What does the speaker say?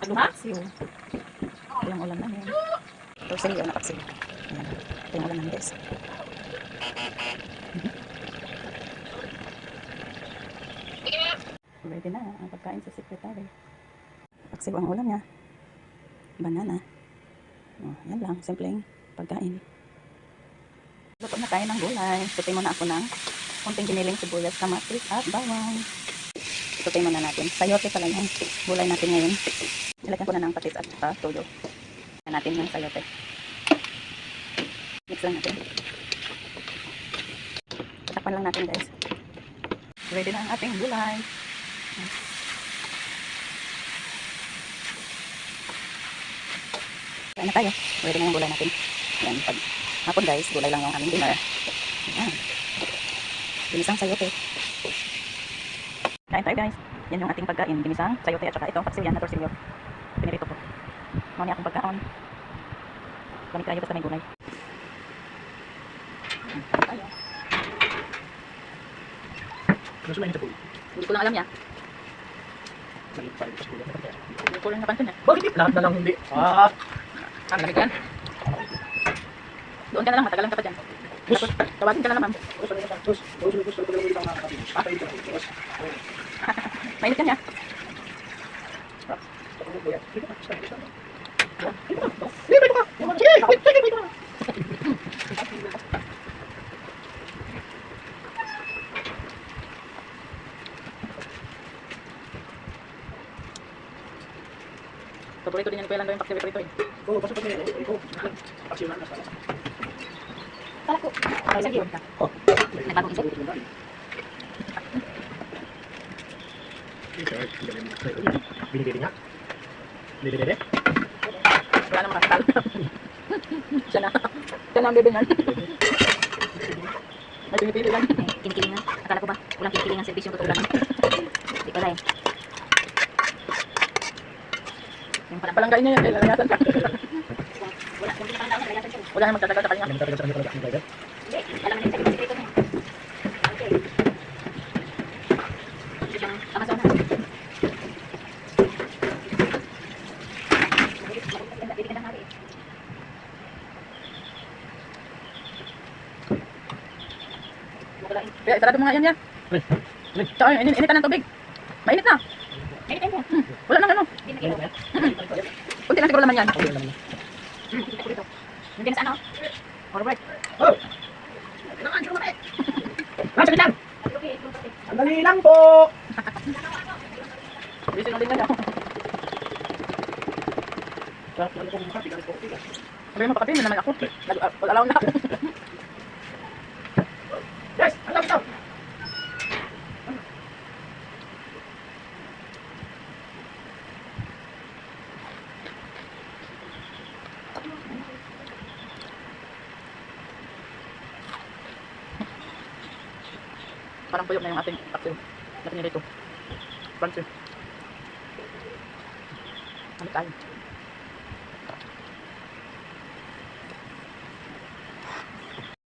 Paksiw. Ito yung ulam namin. Ito sa iyo na paksiw. Ayan. Ito yung ulam namin guys. Ready na ang pagkain sa secretary. Paksiw ang ulam niya. Banana. Oh, yan lang. Simpleng pagkain. Luto na tayo ng gulay. Sutin muna ako ng konting giniling sibuyas, kamatis at bawang. Sutin muna natin. Sayote pala yung gulay natin ngayon. Nilagyan ko na ng patis at toyo. Ayan natin yung sayote. Mix lang natin. Tatakpan lang natin guys. Ready na ang ating gulay. Kain na tayo. Ready na yung gulay natin. Ayan, pag hapon guys, gulay lang yung aming dinner. Ayan. Ginisang sayote. Kain tayo guys. Yan yung ating pagkain. Ginisang sayote at saka ito, paksiw yan na torsilyo. Pinirito ko. Mami akong pagkaon. Gamit tayo basta may gulay. Hindi ko lang alam niya. Hindi ko lang napansin niya. Bakit lahat na lang hindi? Ang lamig yan. Doon ka na lang, matagalan ka pa dyan. Tapos, tawagin ka na naman. Mainit yan niya. Paborito din yan ko lang gawin paksiw ito eh. Oo, pasok pa niya. Paksiw na nasa. Kala ko. Ay, sige. Nagbagong isip. Binibili nga. Binibili. Wala namang makakatalo. Siya na ang bebe niyan. May pinipili lang. Kinikilingan. Akala ko ba? Walang kinikilingan service yung totoo lang. Hindi pala eh. Yung palanggain niya yan, lalayasan ka. Wala. Yung pinapang na nalayasan siya. Wala nang magtatagal sa kanya. Hindi talaga sa kanya talaga ang driver. Hindi. Alam na yung sekreto niya. Okay. Hindi siyang Amazon na. Mabibig ka ng hari eh. Kaya isarado mo nga yan yan. Tsaka initan ng tubig. Mainit na. Mainit yan yan. Wala nang ano. Hindi na ilaw. Kunti lang siguro naman yan. Okay, alam mo na. Hindi ako dito. Nandiyan na sa ano? Alright. Oh! Nasa lang! Sandali lang po! Busy lang din yan. Sabi mo pakapin na naman ako. Pag-alaw na ako. Yes! Ano ito? Parang puyok na yung ating paksiw. Natin nila ito. Crunchy. Ano tayo?